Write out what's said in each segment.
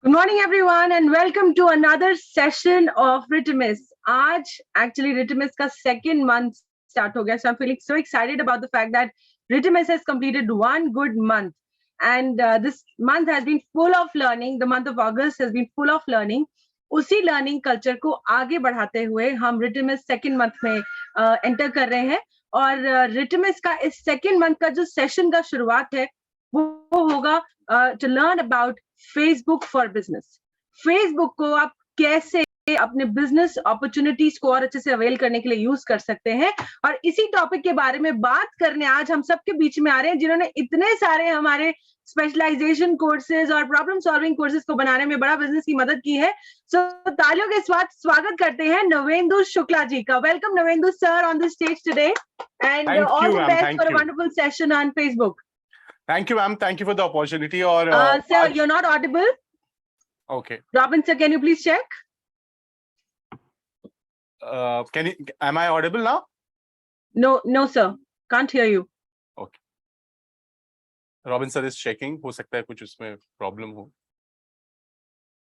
Good morning, everyone, and welcome to another session of Ritimus. आज actually Ritimus का second month start हो गया, so I'm feeling so excited about the fact that Ritimus has completed one good month, and this month has been full of learning. The month of August has been full of learning. उसी learning culture को आगे बढ़ाते हुए हम Ritimus second month में enter कर रहे हैं और Ritimus का इस second month का जो session का शुरुआत है वो होगा to learn about Facebook for business. Facebook को आप कैसे अपने बिजनेस अपॉर्चुनिटीज को और अच्छे से अवेल करने के लिए यूज कर सकते हैं, और इसी टॉपिक के बारे में बात करने आज हम सबके बीच में आ रहे हैं जिन्होंने इतने सारे हमारे स्पेशलाइजेशन कोर्सेज और प्रॉब्लम सॉल्विंग कोर्सेज को बनाने में बड़ा बिजनेस की मदद की है। सो तालियों के साथ स्वागत करते हैं नवेंदु शुक्ला जी का। Welcome Navendu sir on the stage today and all the best for a wonderful session on Facebook. Thank you, ma'am. Thank you for the opportunity. Or sir, you're not audible. Okay. Robin, sir, can you please check? Am I audible now? No, sir. Can't hear you. Okay. Robin sir is checking. हो सकता है कुछ उसमें problem हो.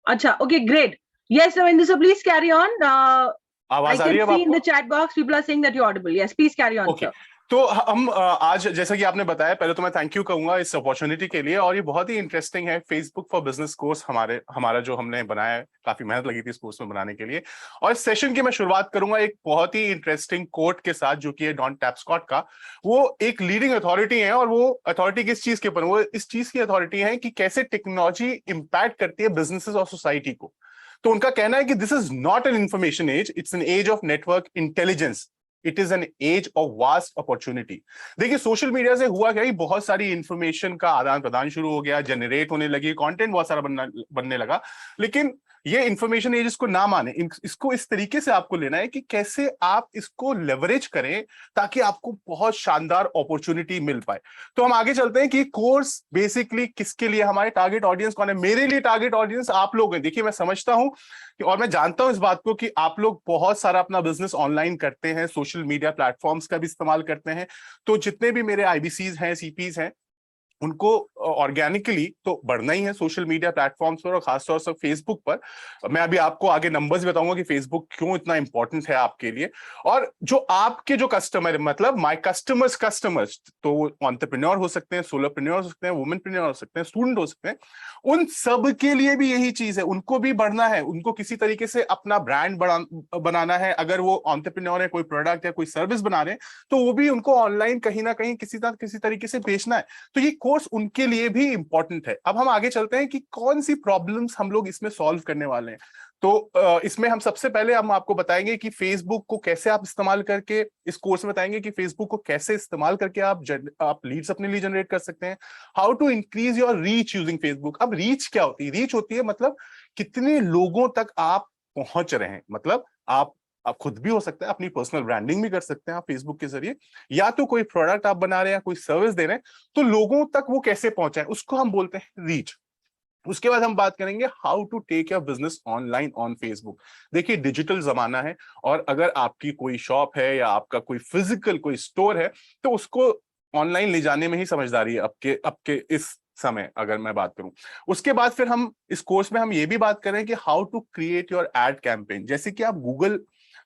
अच्छा, okay, great. Yes, Ravindu, so please carry on. आवाज आ रही है आपको? I can see in the chat box people are saying that you're audible. Yes, please carry on, okay. sir. तो हम आज जैसा कि आपने बताया, पहले तो मैं थैंक यू कहूंगा इस अपॉर्चुनिटी के लिए, और ये बहुत ही इंटरेस्टिंग है। फेसबुक फॉर बिजनेस कोर्स हमारा जो हमने बनाया है, काफी मेहनत लगी थी इस कोर्स में बनाने के लिए। और इस सेशन की मैं शुरुआत करूंगा एक बहुत ही इंटरेस्टिंग कोट के साथ, जो कि है डॉन टैपस्कॉट का। वो एक लीडिंग अथॉरिटी है, और वो अथॉरिटी किस चीज के ऊपर? वो इस चीज की अथॉरिटी है कि कैसे टेक्नोलॉजी इंपैक्ट करती है बिजनेसेस और सोसाइटी को। तो उनका कहना है कि this is not an information age, it's an age of network intelligence. It is an age of vast opportunity. देखिए, सोशल मीडिया से हुआ क्या, बहुत सारी इंफॉर्मेशन का आदान प्रदान शुरू हो गया, जनरेट होने लगी, कंटेंट बहुत सारा बनने लगा। लेकिन ये इंफॉर्मेशन एज इसको ना माने, इसको इस तरीके से आपको लेना है कि कैसे आप इसको लेवरेज करें ताकि आपको बहुत शानदार अपॉर्चुनिटी मिल पाए। तो हम आगे चलते हैं कि कोर्स बेसिकली किसके लिए, हमारे टारगेट ऑडियंस कौन है। मेरे लिए टारगेट ऑडियंस आप लोग हैं। देखिए, मैं समझता हूं और मैं जानता हूं इस बात को कि आप लोग बहुत सारा अपना बिजनेस ऑनलाइन करते हैं, सोशल मीडिया प्लेटफॉर्म्स का भी इस्तेमाल करते हैं। तो जितने भी मेरे आईबीसीज हैं, सीपीज हैं, उनको ऑर्गेनिकली तो बढ़ना ही है सोशल मीडिया प्लेटफॉर्म्स पर, और खासतौर से फेसबुक पर। मैं अभी आपको आगे नंबर्स बताऊंगा कि फेसबुक क्यों इतना इंपॉर्टेंट है आपके लिए। और जो आपके जो कस्टमर, मतलब माय कस्टमर्स, तो वो एंटरप्रेन्योर हो सकते हैं, सोलोप्रेन्योर हो सकते हैं, वुमेनप्रेन्योर हो सकते हैं, स्टूडेंट हो सकते हैं, उन सब के लिए भी यही चीज है। उनको भी बढ़ना है, उनको किसी तरीके से अपना ब्रांड बनाना है। अगर वो एंटरप्रेन्योर है, कोई प्रोडक्ट या कोई सर्विस बना रहे हैं, तो वो भी उनको ऑनलाइन कहीं ना कहीं किसी तरीके से बेचना है। तो ये कोर्स उनके लिए भी इंपॉर्टेंट है। अब हम आगे चलते हैं कि कौन सी प्रॉब्लम्स हम लोग इसमें सॉल्व करने वाले हैं। तो इसमें हम सबसे पहले हम आपको बताएंगे कि फेसबुक को कैसे आप इस्तेमाल करके, इस कोर्स में बताएंगे कि फेसबुक को कैसे इस्तेमाल करके आप लीड्स अपने लिए जनरेट कर सकते हैं। How to increase your reach using Facebook. अब रीच क्या होती है? रीच होती है मतलब कितने लोगों तक आप पहुंच रहे हैं। मतलब आप खुद भी हो सकता है, अपनी पर्सनल ब्रांडिंग भी कर सकते हैं आप फेसबुक के जरिए, या तो कोई प्रोडक्ट आप बना रहे हैं, कोई सर्विस दे रहे हैं, तो लोगों तक वो कैसे पहुंचाएं, उसको हम बोलते हैं रीच। उसके बाद हम बात करेंगे how to take your business online on Facebook. देखिए, डिजिटल जमाना है, और अगर आपकी कोई शॉप है या आपका कोई फिजिकल कोई स्टोर है, तो उसको ऑनलाइन ले जाने में ही समझदारी है आपके इस समय, अगर मैं बात करूं। उसके बाद फिर हम इस कोर्स में हम ये भी बात करें कि how to create your ad campaign. जैसे कि आप गूगल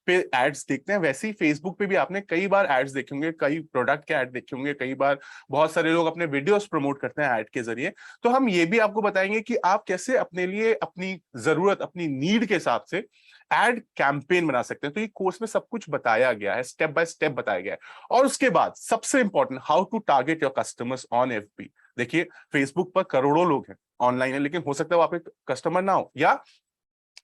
पे एड्स देखते हैं, वैसे ही फेसबुक पे भी आपने कई बार एड्स देखे होंगे, कई प्रोडक्ट के एड देखे होंगे, कई बार बहुत सारे लोग अपने वीडियोस प्रमोट करते हैं एड के जरिए। तो हम ये भी आपको बताएंगे कि आप कैसे अपने लिए, अपनी जरूरत, अपनी नीड के हिसाब से एड कैंपेन बना सकते हैं। तो ये कोर्स में सब कुछ बताया गया है, स्टेप बाय स्टेप बताया गया है। और उसके बाद सबसे important, how to target your customers on FB. देखिए, फेसबुक पर करोड़ों लोग हैं, ऑनलाइन है, लेकिन हो सकता है वो आपके कस्टमर ना हो, या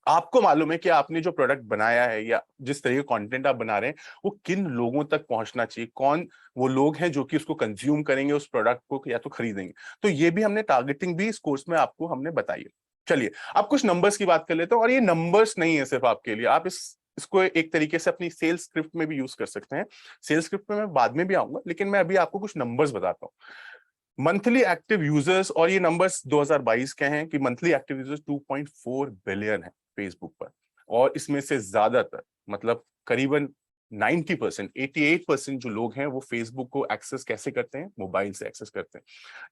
आपको मालूम है कि आपने जो प्रोडक्ट बनाया है या जिस तरह का कंटेंट आप बना रहे हैं, वो किन लोगों तक पहुंचना चाहिए, कौन वो लोग हैं जो कि उसको कंज्यूम करेंगे, उस प्रोडक्ट को या तो खरीदेंगे। तो ये भी हमने टारगेटिंग भी इस कोर्स में आपको हमने बताई है। चलिए, अब कुछ नंबर्स की बात कर लेते हैं। और ये नंबर्स नहीं है सिर्फ आपके लिए, आप इसको एक तरीके से अपनी सेल्स स्क्रिप्ट में भी यूज कर सकते हैं। सेल्स स्क्रिप्ट में मैं बाद में भी आऊंगा, लेकिन मैं अभी आपको कुछ नंबर्स बताता हूँ। मंथली एक्टिव यूजर्स, और ये नंबर्स 2022 के हैं, कि मंथली एक्टिव यूजर्स 2.4 बिलियन है फेसबुक पर। और इसमें से ज्यादातर, मतलब करीबन 90%, 88% जो लोग हैं वो फेसबुक को एक्सेस कैसे करते हैं? मोबाइल से एक्सेस करते हैं।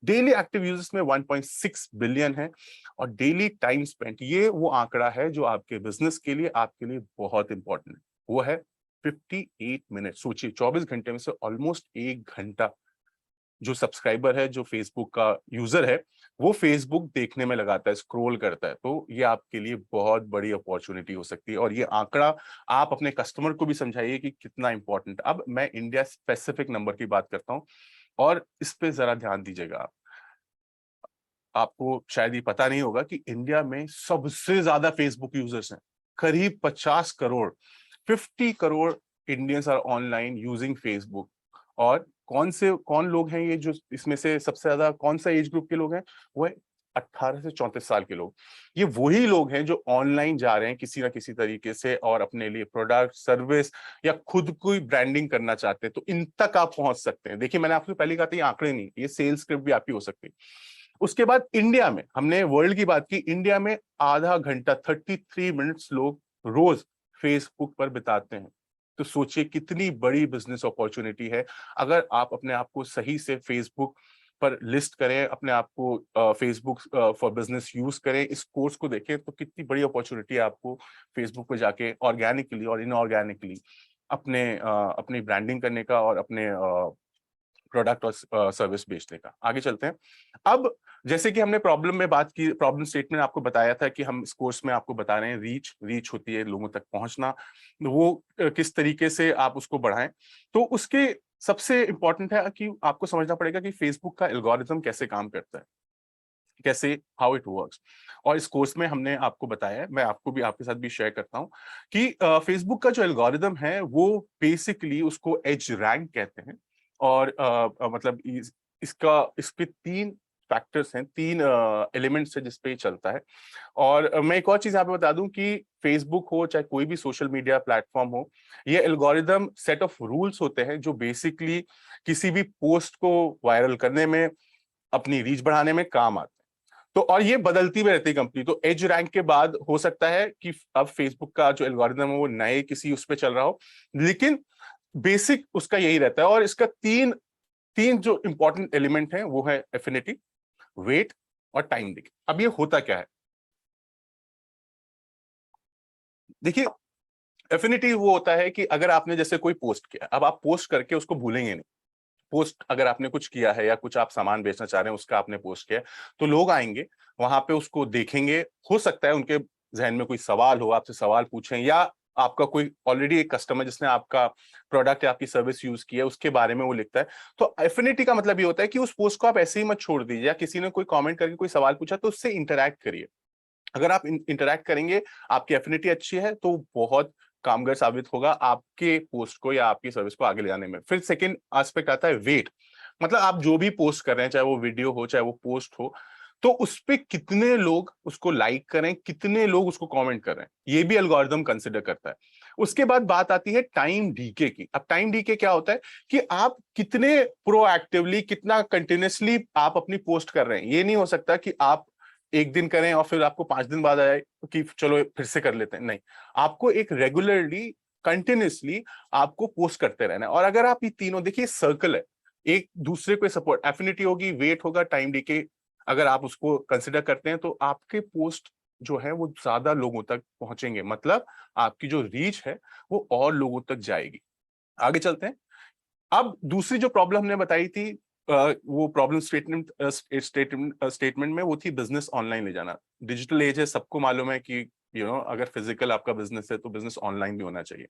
डेली एक्टिव यूजर्स में 1.6 बिलियन है, और डेली टाइम स्पेंट, ये वो आंकड़ा है जो आपके बिजनेस के लिए, आपके लिए बहुत इंपॉर्टेंट है। वो है 58 मिनट। सोचिए 24 घंटे में से ऑलमोस्ट 1 घंटा जो सब्सक्राइबर है, जो फेसबुक का यूजर है, वो फेसबुक देखने में लगाता है, स्क्रॉल करता है। तो ये आपके लिए बहुत बड़ी अपॉर्चुनिटी हो सकती है, और ये आंकड़ा आप अपने कस्टमर को भी समझाइए कि कितना इंपॉर्टेंट। अब मैं इंडिया स्पेसिफिक नंबर की बात करता हूं, और इस पे जरा ध्यान दीजिएगा आप। आपको शायद ये पता नहीं होगा कि इंडिया में सबसे ज्यादा फेसबुक यूजर्स हैं, करीब 50 crore. 50 crore Indians are online using Facebook. और कौन लोग हैं ये जो इसमें से सबसे ज्यादा, कौन सा एज ग्रुप के लोग हैं? वो है 18 से 34 साल के लोग। ये वही लोग हैं जो ऑनलाइन जा रहे हैं किसी ना किसी तरीके से, और अपने लिए प्रोडक्ट, सर्विस या खुद कोई ब्रांडिंग करना चाहते हैं। तो इन तक आप पहुंच सकते हैं। देखिए, मैंने आपको पहले कहा था ये आंकड़े नहीं, ये सेल्स स्क्रिप्ट भी आपकी हो सकती है। उसके बाद इंडिया में, हमने वर्ल्ड की बात की, इंडिया में आधा घंटा 33 मिनट्स लोग रोज फेसबुक पर बिताते हैं। तो सोचिए कितनी बड़ी बिजनेस अपॉर्चुनिटी है। अगर आप अपने आप को सही से फेसबुक पर लिस्ट करें, अपने आप को फेसबुक फॉर बिजनेस यूज करें, इस कोर्स को देखें, तो कितनी बड़ी अपॉर्चुनिटी है आपको फेसबुक पे जाके ऑर्गेनिकली और इनऑर्गेनिकली अपनी ब्रांडिंग करने का, और अपने प्रोडक्ट और सर्विस बेचने का। आगे चलते हैं। अब जैसे कि हमने प्रॉब्लम में बात की, प्रॉब्लम स्टेटमेंट आपको बताया था कि हम इस कोर्स में आपको बता रहे हैं रीच होती है, लोगों तक पहुंचना, वो किस तरीके से आप उसको बढ़ाएं। तो उसके सबसे इंपॉर्टेंट है कि आपको समझना पड़ेगा कि फेसबुक का एल्गोरिथम कैसे काम करता है, कैसे, हाउ इट वर्क्स। और इस कोर्स में हमने आपको बताया है, मैं आपको भी, आपके साथ भी शेयर करता हूं कि फेसबुक का जो एल्गोरिथम है वो बेसिकली उसको एज रैंक कहते हैं। और मतलब इस पे 3 फैक्टर्स हैं, 3 एलिमेंट्स है जिसपे चलता है। और मैं एक और चीज यहाँ पे बता दूं कि फेसबुक हो चाहे कोई भी सोशल मीडिया प्लेटफॉर्म हो, ये एल्गोरिदम सेट ऑफ रूल्स होते हैं जो बेसिकली किसी भी पोस्ट को वायरल करने में, अपनी रीच बढ़ाने में काम आते हैं। तो और ये बदलती भी रहती है कंपनी। तो एज रैंक के बाद हो सकता है कि अब फेसबुक का जो एल्गोरिदम है वो नए किसी उस पर चल रहा हो, लेकिन बेसिक उसका यही रहता है। और इसका तीन तीन जो इंपॉर्टेंट एलिमेंट है वो है एफिनिटी, वेट और टाइम डिके। अब ये होता क्या है, देखिए, एफिनिटी वो होता है कि अगर आपने जैसे कोई पोस्ट किया, अब आप पोस्ट करके उसको भूलेंगे नहीं। पोस्ट अगर आपने कुछ किया है या कुछ आप सामान बेचना चाह रहे हैं, उसका आपने पोस्ट किया, तो लोग आएंगे वहां पे, उसको देखेंगे। हो सकता है उनके जहन में कोई सवाल हो, आपसे सवाल पूछें, या आपका कोई ऑलरेडी एक कस्टमर जिसने आपका प्रोडक्ट या आपकी सर्विस यूज किया है उसके बारे में वो लिखता है। तो एफिनिटी का मतलब ये होता है कि उस पोस्ट को आप ऐसे ही मत छोड़ दीजिए, या किसी ने कोई कमेंट करके कोई सवाल पूछा तो उससे इंटरैक्ट करिए। अगर आप इंटरैक्ट करेंगे, आपकी एफिनिटी अच्छी है, तो बहुत कामगार साबित होगा आपके पोस्ट को या आपकी सर्विस को आगे ले जाने में। फिर सेकंड एस्पेक्ट आता है वेट। मतलब आप जो भी पोस्ट कर रहे हैं, चाहे वो वीडियो हो चाहे वो पोस्ट हो, तो उस पे कितने लोग उसको लाइक करें, कितने लोग उसको कमेंट कर रहे हैं, ये भी एल्गोरिदम कंसिडर करता है। उसके बाद बात आती है टाइम डीके की। अब टाइम डीके क्या होता है कि आप कितने प्रोएक्टिवली, कितना कंटिन्यूअसली आप अपनी पोस्ट कर रहे हैं। ये नहीं हो सकता कि आप एक दिन करें और फिर आपको 5 दिन बाद आए कि चलो फिर से कर लेते हैं, नहीं। आपको एक रेगुलरली, कंटिन्यूअसली आपको पोस्ट करते रहना है। और अगर आप ये तीनों, देखिए सर्कल है, एक दूसरे को सपोर्ट, एफिनिटी होगी, वेट होगा, टाइम डीके, अगर आप उसको कंसिडर करते हैं तो आपके पोस्ट जो है वो ज्यादा लोगों तक पहुंचेंगे। मतलब आपकी जो रीच है वो और लोगों तक जाएगी। आगे चलते हैं। अब दूसरी जो प्रॉब्लम हमने बताई थी, वो प्रॉब्लम स्टेटमेंट में वो थी बिजनेस ऑनलाइन ले जाना। डिजिटल एज है, सबको मालूम है कि अगर फिजिकल आपका बिजनेस है तो बिजनेस ऑनलाइन भी होना चाहिए।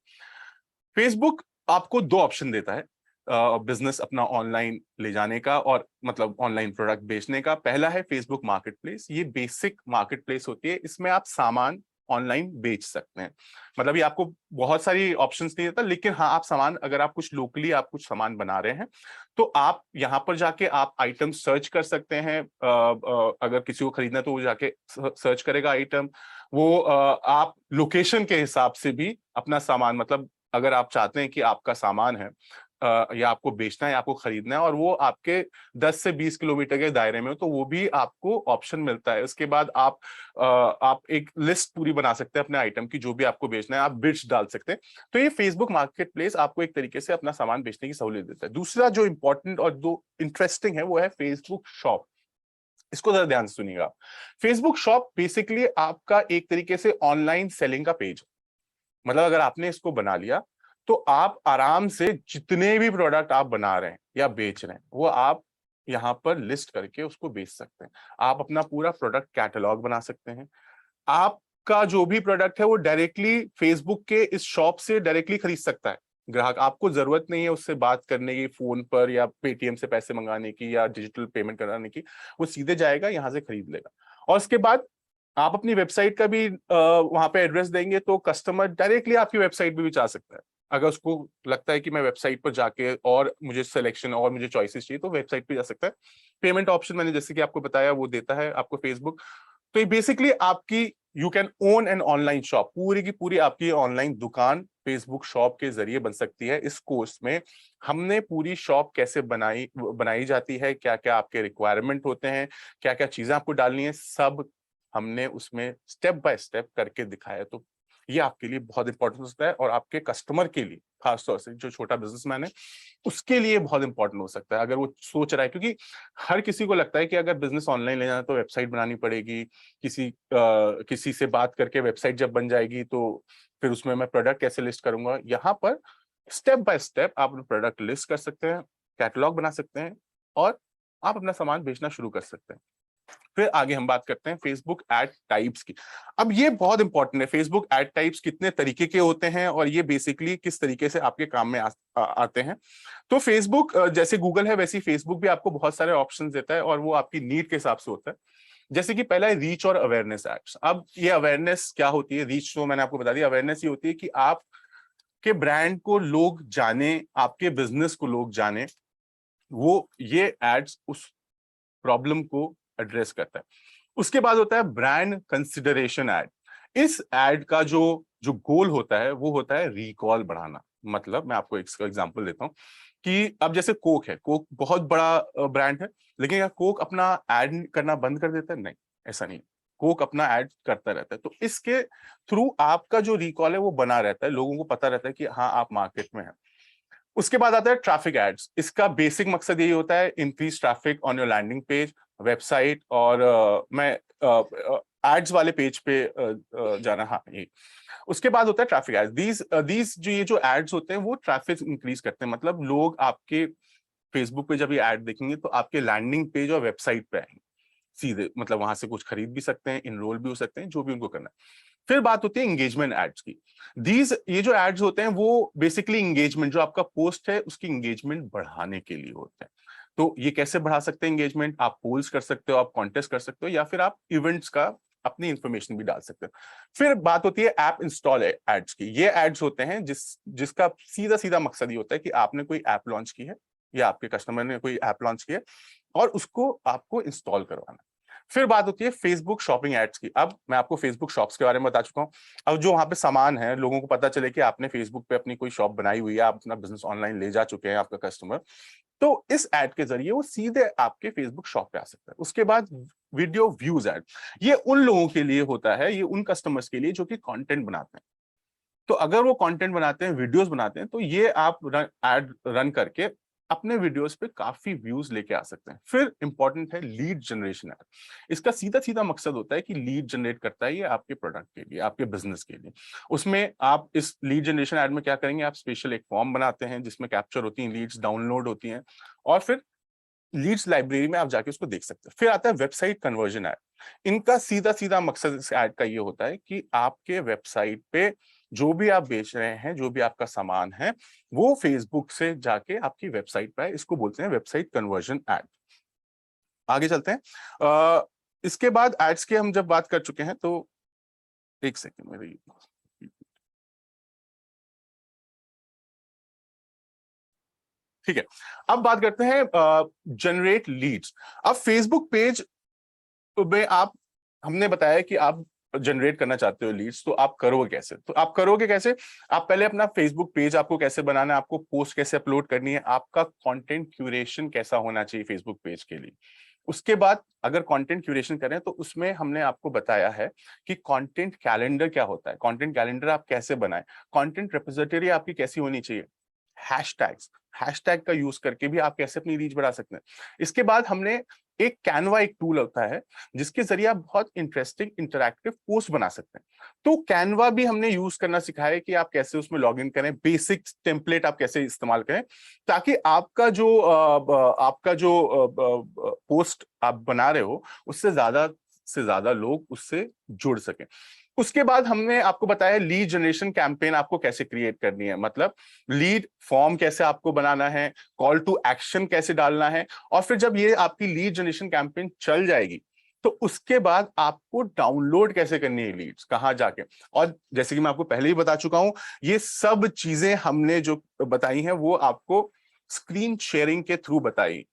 फेसबुक आपको 2 ऑप्शन देता है बिजनेस अपना ऑनलाइन ले जाने का, और मतलब ऑनलाइन प्रोडक्ट बेचने का। पहला है फेसबुक मार्केटप्लेस। ये बेसिक मार्केटप्लेस होती है, इसमें आप सामान ऑनलाइन बेच सकते हैं। मतलब ये आपको बहुत सारी ऑप्शंस नहीं देता, लेकिन हाँ, आप सामान, अगर आप कुछ लोकली आप कुछ सामान बना रहे हैं तो आप यहाँ पर जाके आप आइटम सर्च कर सकते हैं। अगर किसी को खरीदना है तो वो जाके सर्च करेगा आइटम। वो आप लोकेशन के हिसाब से भी अपना सामान, मतलब अगर आप चाहते हैं कि आपका सामान है या आपको बेचना है या आपको खरीदना है और वो आपके 10 से 20 किलोमीटर के दायरे में हो, तो वो भी आपको ऑप्शन मिलता है। उसके बाद आप एक लिस्ट पूरी बना सकते हैं अपने आइटम की, जो भी आपको बेचना है, आप बिड्स डाल सकते हैं। तो ये फेसबुक मार्केट प्लेस आपको एक तरीके से अपना सामान बेचने की सहूलियत देता है। दूसरा जो इंपॉर्टेंट और जो इंटरेस्टिंग है वो है फेसबुक शॉप। इसको जरा ध्यान से सुनिएगा। फेसबुक शॉप बेसिकली आपका एक तरीके से ऑनलाइन सेलिंग का पेज, मतलब अगर आपने इसको बना लिया तो आप आराम से जितने भी प्रोडक्ट आप बना रहे हैं या बेच रहे हैं वो आप यहां पर लिस्ट करके उसको बेच सकते हैं। आप अपना पूरा प्रोडक्ट कैटलॉग बना सकते हैं। आपका जो भी प्रोडक्ट है वो डायरेक्टली फेसबुक के इस शॉप से डायरेक्टली खरीद सकता है ग्राहक। आपको जरूरत नहीं है उससे बात करने की, फोन पर या पेटीएम से पैसे मंगाने की या डिजिटल पेमेंट कराने की। वो सीधे जाएगा, यहां से खरीद लेगा। और उसके बाद आप अपनी वेबसाइट का भी वहां पे एड्रेस देंगे तो कस्टमर डायरेक्टली आपकी वेबसाइट पे भी जा सकता है। अगर उसको लगता है कि मैं वेबसाइट पर जाके और मुझे सिलेक्शन और मुझे चॉइसेस चाहिए तो वेबसाइट पे जा सकता है। पेमेंट ऑप्शन मैंने जैसे कि आपको बताया वो देता है आपको फेसबुक। तो ये बेसिकली आपकी you can own an online shop, पूरी की पूरी आपकी ऑनलाइन दुकान फेसबुक शॉप के जरिए बन सकती है। इस कोर्स में हमने पूरी शॉप कैसे बनाई जाती है, क्या क्या आपके रिक्वायरमेंट होते हैं, क्या क्या चीजें आपको डालनी है, सब हमने उसमें स्टेप बाय स्टेप करके दिखाया। तो ये आपके लिए बहुत इंपॉर्टेंट होता है और आपके कस्टमर के लिए, खासतौर से जो छोटा बिजनेसमैन है उसके लिए बहुत इंपॉर्टेंट हो सकता है। अगर वो सोच रहा है, क्योंकि हर किसी को लगता है कि अगर बिजनेस ऑनलाइन लेना है तो वेबसाइट बनानी पड़ेगी, किसी से बात करके वेबसाइट जब बन जाएगी तो फिर उसमें मैं प्रोडक्ट कैसे लिस्ट करूंगा। यहाँ पर स्टेप बाय स्टेप आप प्रोडक्ट लिस्ट कर सकते हैं, कैटलॉग बना सकते हैं और आप अपना सामान बेचना शुरू कर सकते हैं। फिर आगे हम बात करते हैं फेसबुक एड टाइप्स की। अब ये बहुत इंपॉर्टेंट है, फेसबुक एड टाइप्स कितने तरीके के होते हैं और ये बेसिकली किस तरीके से आपके काम में आते हैं। तो फेसबुक जैसे गूगल है वैसे ही फेसबुक भी आपको बहुत सारे ऑप्शंस देता है और वो आपकी नीड के हिसाब से होता है। जैसे कि पहला है रीच और अवेयरनेस एड्स। अब ये अवेयरनेस क्या होती है, रीच तो मैंने आपको बता दिया, अवेयरनेस ये होती है कि आपके ब्रांड को लोग जाने, आपके बिजनेस को लोग जाने। वो ये एड्स उस प्रॉब्लम को एड्रेस करता है। उसके बाद होता है ब्रांड कंसिडरेशन एड। इस एड का जो जो गोल होता है वो होता है रिकॉल बढ़ाना। मतलब मैं आपको एक एग्जांपल देता हूं कि अब जैसे कोक है, कोक बहुत बड़ा ब्रांड है, लेकिन क्या कोक अपना एड करना बंद कर देता है? नहीं, ऐसा नहीं। कोक अपना एड करता रहता है, तो इसके थ्रू आपका जो रिकॉल है वो बना रहता है, लोगों को पता रहता है कि हाँ आप मार्केट में हैं। उसके बाद आता है ट्रैफिक एड्स। इसका बेसिक मकसद यही होता है increase traffic on your landing page, website और मैं एड्स वाले पेज पे जाना। हाँ, ये उसके बाद होता है ट्रैफिक एड्स। दीज जो ये जो एड्स होते हैं वो ट्रैफिक इंक्रीज करते हैं। मतलब लोग आपके फेसबुक पे जब ये एड देखेंगे तो आपके लैंडिंग पेज और वेबसाइट पे आएंगे सीधे, मतलब वहां से कुछ खरीद भी सकते हैं, इनरोल भी हो सकते हैं, जो भी उनको करना है। फिर बात होती है एंगेजमेंट एड्स की। ये जो एड्स होते हैं वो बेसिकली एंगेजमेंट, जो आपका पोस्ट है उसकी एंगेजमेंट बढ़ाने के लिए होते हैं। तो ये कैसे बढ़ा सकते हैं एंगेजमेंट? आप पोल्स कर सकते हो, आप कॉन्टेस्ट कर सकते हो, या फिर आप इवेंट्स का अपनी इंफॉर्मेशन भी डाल सकते हो। फिर बात होती है ऐप इंस्टॉल एड्स की। ये एड्स होते हैं जिसका सीधा सीधा मकसद ये होता है कि आपने कोई ऐप लॉन्च की है या आपके कस्टमर ने कोई ऐप लॉन्च किया और उसको आपको इंस्टॉल करवाना। फिर बात होती है फेसबुक शॉपिंग एड्स की। अब मैं आपको फेसबुक शॉप्स के बारे में बता चुका हूं। अब जो वहां पे सामान है, लोगों को पता चले कि आपने फेसबुक पे अपनी कोई शॉप बनाई हुई है, आप अपना बिजनेस ऑनलाइन ले जा चुके हैं आपका कस्टमर, तो इस एड के जरिए वो सीधे आपके फेसबुक शॉप पे आ सकता है। उसके बाद वीडियो व्यूज एड। ये उन लोगों के लिए होता है, ये उन कस्टमर्स के लिए जो कि कंटेंट बनाते हैं। तो अगर वो कंटेंट बनाते हैं, वीडियोस बनाते हैं, तो ये आप एड रन करके अपने वीडियोस पे काफी व्यूज लेके आ सकते हैं। फिर इंपॉर्टेंट है लीड जनरेशन एड। इसका सीधा सीधा मकसद होता है कि लीड जनरेट करता है ये आपके प्रोडक्ट के लिए, आपके बिजनेस के लिए। उसमें आप इस लीड जनरेशन एड में क्या करेंगे, आप स्पेशल एक फॉर्म बनाते हैं जिसमें कैप्चर होती हैं लीड्स, डाउनलोड होती हैं, और फिर लीड्स लाइब्रेरी में आप जाके उसको देख सकते हैं। फिर आता है वेबसाइट कन्वर्जन ऐड। इनका सीधा सीधा मकसद इस ऐड का ये होता है कि आपके वेबसाइट पे जो भी आप बेच रहे हैं, जो भी आपका सामान है, वो फेसबुक से जाके आपकी वेबसाइट पे आए। इसको बोलते हैं वेबसाइट कन्वर्जन ऐड। आगे चलते हैं। इसके बाद एड्स के हम जब बात कर चुके हैं तो एक सेकेंड मेरी, ठीक है। अब बात करते हैं जनरेट लीड्स। अब फेसबुक पेज में आप, हमने बताया कि आप जनरेट करना चाहते हो लीड्स, तो आप करोगे कैसे? तो आप करोगे कैसे? आप पहले अपना फेसबुक पेज आपको कैसे बनाना है, आपको पोस्ट कैसे अपलोड करनी है, आपका कंटेंट क्यूरेशन कैसा होना चाहिए फेसबुक पेज के लिए। उसके बाद अगर कंटेंट क्यूरेशन करें तो उसमें हमने आपको बताया है कि कंटेंट कैलेंडर क्या होता है, कंटेंट कैलेंडर आप कैसे बनाएं, कंटेंट रिपोजिटरी आपकी कैसी होनी चाहिए, हैशटैग्स, हैशटैग का यूज करके भी आप कैसे अपनी रीच बढ़ा सकते हैं। इसके बाद हमने एक कैनवा एक टूल होता है जिसके जरिए आप बहुत इंटरेस्टिंग इंटरैक्टिव पोस्ट बना सकते हैं। तो कैनवा भी हमने यूज करना सिखाया है कि आप कैसे उसमें लॉग इन करें, बेसिक टेम्पलेट आप कैसे इस्तेमाल करें, ताकि आपका जो पोस्ट आप बना रहे हो उससे ज्यादा से ज्यादा लोग उससे जुड़ सकें। उसके बाद हमने आपको बताया लीड जनरेशन कैंपेन आपको कैसे क्रिएट करनी है, मतलब लीड फॉर्म कैसे आपको बनाना है, कॉल टू एक्शन कैसे डालना है, और फिर जब ये आपकी लीड जनरेशन कैंपेन चल जाएगी तो उसके बाद आपको डाउनलोड कैसे करनी है लीड्स, कहां जाके। और जैसे कि मैं आपको पहले ही बता चुका हूं, ये सब चीजें हमने जो बताई हैं वो आपको स्क्रीन शेयरिंग के थ्रू बताई।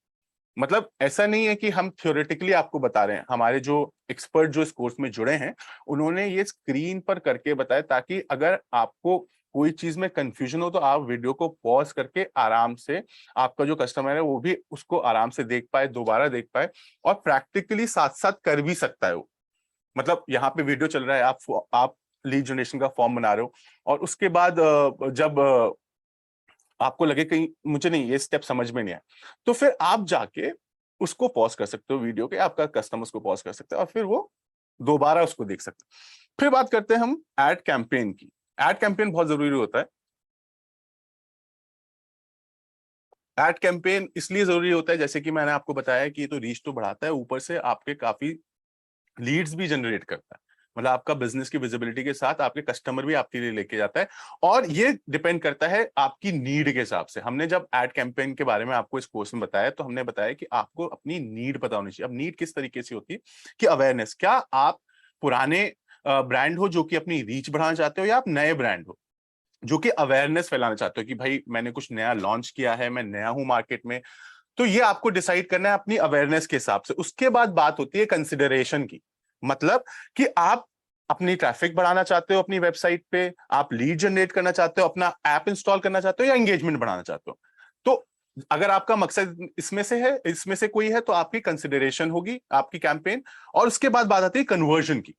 मतलब ऐसा नहीं है कि हम थ्योरेटिकली आपको बता रहे हैं, हमारे जो एक्सपर्ट जो इस कोर्स में जुड़े हैं उन्होंने ये स्क्रीन पर करके बताया, ताकि अगर आपको कोई चीज में कंफ्यूजन हो तो आप वीडियो को पॉज करके आराम से, आपका जो कस्टमर है वो भी उसको आराम से देख पाए, दोबारा देख पाए, और प्रैक्टिकली साथ साथ कर भी सकता है वो। मतलब यहाँ पे वीडियो चल रहा है, आप लीड जनरेशन का फॉर्म बना रहे हो, और उसके बाद जब आपको लगे कहीं मुझे नहीं ये स्टेप समझ में नहीं आया, तो फिर आप जाके उसको पॉज कर सकते हो वीडियो के, आपका कस्टमर उसको पॉज कर सकते हैं और फिर वो दोबारा उसको देख सकते हैं। फिर बात करते हैं हम एड कैंपेन की। एड कैंपेन बहुत जरूरी होता है। एड कैंपेन इसलिए जरूरी होता है, जैसे कि मैंने आपको बताया कि ये तो रीच तो बढ़ाता है, ऊपर से आपके काफी लीड्स भी जनरेट करता है। मतलब आपका बिजनेस की विजिबिलिटी के साथ आपके कस्टमर भी आपके लिए लेके जाता है, और ये डिपेंड करता है आपकी नीड के हिसाब से। हमने जब एड कैंपेन के बारे में आपको इस कोर्स में बताया तो हमने बताया कि आपको अपनी नीड पता होनी चाहिए। अब नीड किस तरीके से होती है कि अवेयरनेस, क्या आप पुराने ब्रांड हो जो कि अपनी रीच बढ़ाना चाहते हो, या आप नए ब्रांड हो जो कि अवेयरनेस फैलाना चाहते हो कि भाई मैंने कुछ नया लॉन्च किया है, मैं नया हूं मार्केट में। तो ये आपको डिसाइड करना है अपनी अवेयरनेस के हिसाब से। उसके बाद बात होती है कंसिडरेशन की, मतलब कि आप अपनी ट्रैफिक बढ़ाना चाहते हो अपनी वेबसाइट पे, आप लीड जनरेट करना चाहते हो, अपना ऐप इंस्टॉल करना चाहते हो, या एंगेजमेंट बढ़ाना चाहते हो। तो अगर आपका मकसद इसमें से कोई है तो आपकी कंसिडरेशन होगी आपकी कैंपेन। और उसके बाद बात आती है कन्वर्जन की।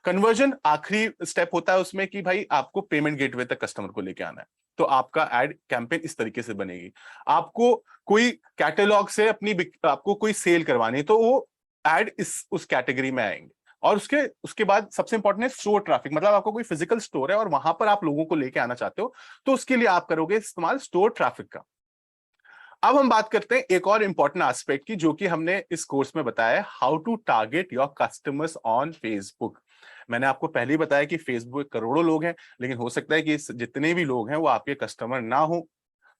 कन्वर्जन आखिरी स्टेप होता है उसमें कि भाई आपको पेमेंट गेटवे तक कस्टमर को लेके आना है। तो आपका एड कैंपेन इस तरीके से बनेगी। आपको कोई कैटलॉग से आपको कोई सेल करवानी है तो वो एड इस उस कैटेगरी में आएंगे। और उसके उसके बाद सबसे इंपॉर्टेंट है स्टोर ट्रैफिक, मतलब आपको कोई फिजिकल स्टोर है और वहां पर आप लोगों को लेके आना चाहते हो, तो उसके लिए आप करोगे इस्तेमाल स्टोर ट्रैफिक का। अब हम बात करते हैं एक और इंपॉर्टेंट एस्पेक्ट की, जो कि हमने इस कोर्स में बताया है, how to target your customers on Facebook. मैंने आपको पहले ही बताया कि फेसबुक करोड़ों लोग हैं, लेकिन हो सकता है कि जितने भी लोग हैं वो आपके कस्टमर ना हो।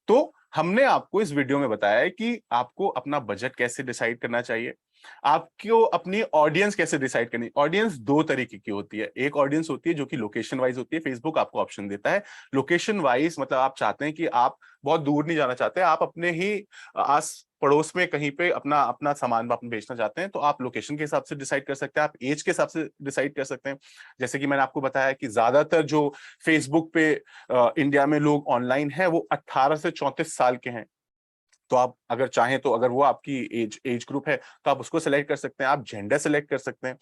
तो हमने आपको इस वीडियो में बताया है कि आपको अपना बजट कैसे डिसाइड करना चाहिए, आपको अपनी ऑडियंस कैसे डिसाइड करनी। ऑडियंस दो तरीके की होती है, एक ऑडियंस होती है जो कि लोकेशन वाइज होती है, फेसबुक आपको ऑप्शन देता है लोकेशन वाइज, मतलब आप चाहते हैं कि आप बहुत दूर नहीं जाना चाहते, आप अपने ही आस पड़ोस में कहीं पे अपना अपना सामान आप बेचना चाहते हैं, तो आप लोकेशन के हिसाब से डिसाइड कर सकते हैं, आप एज के हिसाब से डिसाइड कर सकते हैं। जैसे कि मैंने आपको बताया कि ज्यादातर जो फेसबुक पे इंडिया में लोग ऑनलाइन हैं वो 18 से 34 साल के हैं। तो आप अगर चाहें तो अगर वो आपकी एज ग्रुप है तो आप उसको सेलेक्ट कर सकते हैं, आप जेंडर सेलेक्ट कर सकते हैं।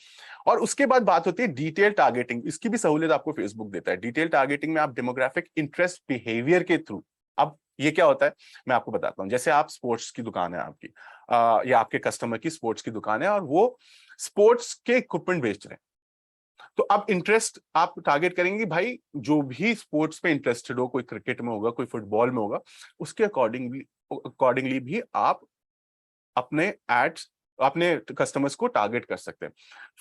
और उसके बाद बात होती है डिटेल टारगेटिंग। इसकी भी सहूलियत आपको फेसबुक देता है। डिटेल टारगेटिंग में आप डेमोग्राफिक इंटरेस्ट बिहेवियर के थ्रू, अब ये क्या होता है मैं आपको बताता हूं। जैसे आप स्पोर्ट्स की दुकान है आपकी, या आपके कस्टमर की स्पोर्ट्स की दुकान है और वो स्पोर्ट्स के इक्विपमेंट बेच रहे हैं, तो अब इंटरेस्ट आप टारगेट करेंगे भाई जो भी स्पोर्ट्स पे इंटरेस्टेड हो, कोई क्रिकेट में होगा, कोई फुटबॉल में होगा, उसके अकॉर्डिंगली भी आप अपने एड्स अपने कस्टमर्स को टारगेट कर सकते हैं।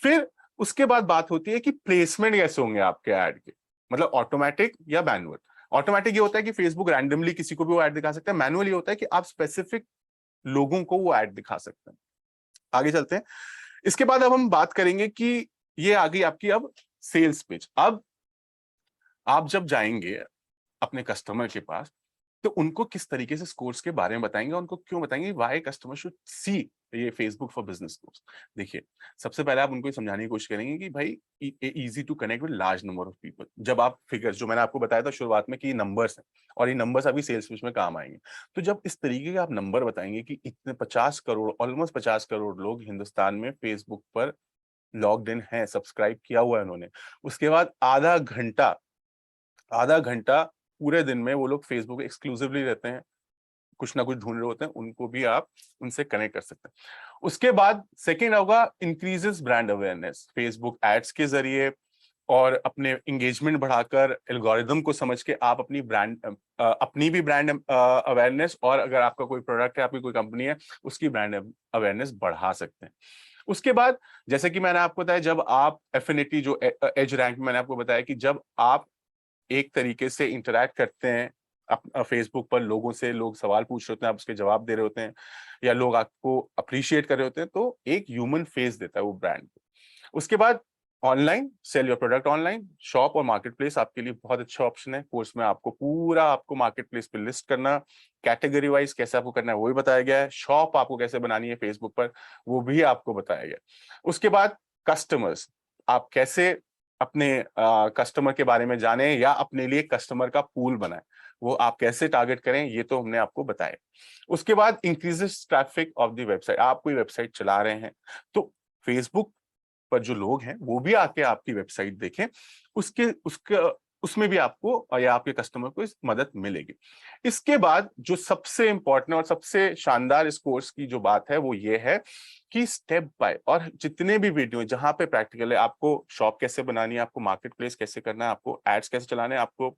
फिर उसके बाद बात होती है कि प्लेसमेंट कैसे होंगे आपके ऐड के, मतलब ऑटोमेटिक या मैनुअल। ऑटोमेटिक ये होता है कि फेसबुक रैंडमली किसी को भी वो ऐड दिखा सकता है, मैनुअल ये होता है कि आप स्पेसिफिक लोगों को वो ऐड दिखा सकते हैं। आगे चलते हैं। इसके बाद अब हम बात करेंगे कि ये आ गई आपकी अब सेल्स पेज। अब आप जब जाएंगे अपने कस्टमर के पास तो उनको किस तरीके से स्कोर्स के बारे में बताएंगे, उनको क्यों बताएंगे, व्हाई कस्टमर शुड सी ये फेसबुक फॉर बिजनेस कोर्स। देखिए, सबसे पहले आप उनको ये समझाने की कोशिश करेंगे कि भाई easy to connect with large number of people. जब आप फिगर्स, जो मैंने आपको बताया था शुरुआत में कि नंबर्स हैं और ये नंबर्स अभी सेल्स पिच में काम आएंगे, तो जब इस तरीके के आप नंबर बताएंगे कि इतने 50 करोड़, ऑलमोस्ट 50 करोड़ लोग हिंदुस्तान में फेसबुक पर लॉग्ड इन है, सब्सक्राइब किया हुआ है उन्होंने, उसके बाद आधा घंटा पूरे दिन में वो लोग फेसबुक एक्सक्लूसिवली रहते हैं, कुछ ना कुछ ढूंढ रहे होते हैं, उनको भी आप उनसे कनेक्ट कर सकते हैं। उसके बाद सेकेंड होगा increases brand awareness, Facebook ads के जरिए और अपने एंगेजमेंट बढ़ाकर, एल्गोरिदम को समझ के आप अपनी अपनी भी ब्रांड अवेयरनेस, और अगर आपका कोई प्रोडक्ट है, आपकी कोई कंपनी है, उसकी ब्रांड अवेयरनेस बढ़ा सकते हैं। उसके बाद जैसे कि मैंने आपको बताया, जब आप एफिनिटी, जो एज रैंक मैंने आपको बताया कि जब आप एक तरीके से इंटरैक्ट करते हैं फेसबुक पर लोगों से, लोग सवाल पूछ रहे होते हैं, आप उसके जवाब दे रहे होते हैं, या लोग आपको अप्रिशिएट कर रहे होते हैं, तो एक ह्यूमन फेस देता है वो ब्रांड को। उसके बाद online, sell your product online, shop और मार्केट प्लेस आपके लिए बहुत अच्छा ऑप्शन है। कोर्स में आपको मार्केट प्लेस पे लिस्ट करना, कैटेगरी वाइज कैसे आपको करना है वो भी बताया गया है, शॉप आपको कैसे बनानी है फेसबुक पर वो भी आपको बताया गया है। उसके बाद कस्टमर्स, आप कैसे अपने कस्टमर के बारे में जाने या अपने लिए कस्टमर का पूल बनाए, वो आप कैसे टारगेट करें, ये तो हमने आपको बताया। उसके बाद increases traffic of the website, आप कोई वेबसाइट चला रहे हैं तो फेसबुक पर जो लोग हैं वो भी आके आपकी वेबसाइट देखें, उसके उसके उसमें भी आपको या आपके कस्टमर को इस मदद मिलेगी। इसके बाद जो सबसे इंपॉर्टेंट और सबसे शानदार इस कोर्स की जो बात है वो ये है कि स्टेप बाय, और जितने भी वीडियो जहां पे प्रैक्टिकल है, आपको शॉप कैसे बनानी है, आपको मार्केट प्लेस कैसे करना है, आपको एड्स कैसे चलाने हैं, आपको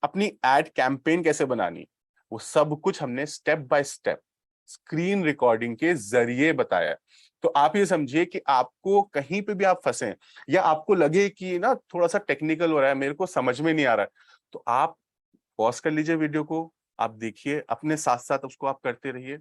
अपनी एड कैंपेन कैसे बनानी है, वो सब कुछ हमने step by step screen recording के जरिए बताया है। तो आप ये समझिए कि आपको कहीं पे भी आप फंसे या आपको लगे कि ना थोड़ा सा टेक्निकल हो रहा है, मेरे को समझ में नहीं आ रहा है, तो आप पॉज कर लीजिए वीडियो को, आप देखिए, अपने साथ साथ उसको आप करते रहिए।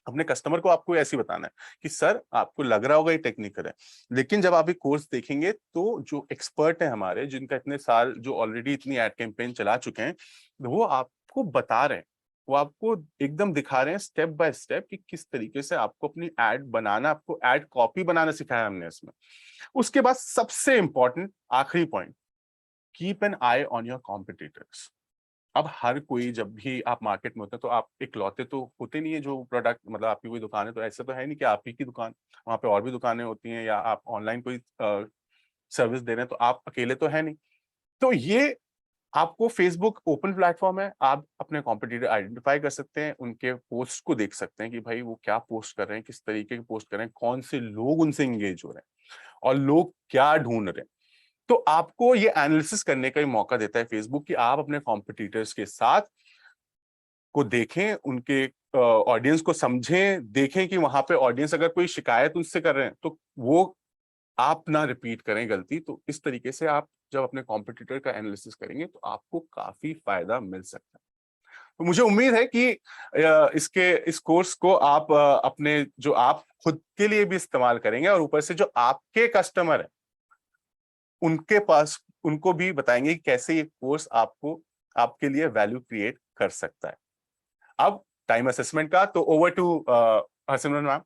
अपने कस्टमर को आपको ऐसे ही बताना है कि सर आपको लग रहा होगा ये टेक्निकल है, लेकिन जब आप ये कोर्स देखेंगे तो जो एक्सपर्ट है हमारे, जिनका इतने साल, जो ऑलरेडी इतनी एड कैंपेन चला चुके हैं, वो आपको बता रहे हैं, वो आपको एकदम दिखा रहे हैं स्टेप बाय स्टेप कि किस तरीके से आपको अपनी एड बनाना, आपको एड कॉपी बनाना सिखाया हमने इसमें। उसके बाद सबसे इंपॉर्टेंट आखिरी point, keep an I on your competitors. अब हर कोई, जब भी आप मार्केट में होते हैं तो आप इकलौते तो होते नहीं है जो प्रोडक्ट, मतलब आपकी कोई दुकान है तो ऐसा तो है नहीं कि आप ही की दुकान, वहां पे और भी दुकानें होती हैं, या आप ऑनलाइन कोई सर्विस दे रहे हैं तो आप अकेले तो है नहीं। तो ये आपको फेसबुक ओपन प्लेटफॉर्म है, आप अपने कॉम्पिटिटर आइडेंटिफाई कर सकते हैं, उनके पोस्ट को देख सकते हैं कि भाई वो क्या पोस्ट कर रहे हैं, किस तरीके के पोस्ट कर रहे हैं, कौन से लोग उनसे एंगेज हो रहे हैं और लोग क्या ढूंढ रहे हैं। तो आपको ये एनालिसिस करने का ही मौका देता है फेसबुक कि आप अपने कॉम्पिटिटर्स के साथ को देखें, उनके ऑडियंस को समझें, देखें कि वहां पे ऑडियंस अगर कोई शिकायत उनसे कर रहे हैं तो वो आप ना रिपीट करें गलती। तो इस तरीके से आप जब अपने कॉम्पिटिटर का एनालिसिस करेंगे तो आपको काफी फायदा मिल सकता है। तो मुझे उम्मीद है कि इस कोर्स को आप अपने, जो आप खुद के लिए भी इस्तेमाल करेंगे, और ऊपर से जो आपके कस्टमर है उनके पास, उनको भी बताएंगे कि कैसे ये कोर्स आपको, आपके लिए वैल्यू क्रिएट कर सकता है। अब टाइम असेसमेंट का, तो ओवर टू हरसिमरन मैम।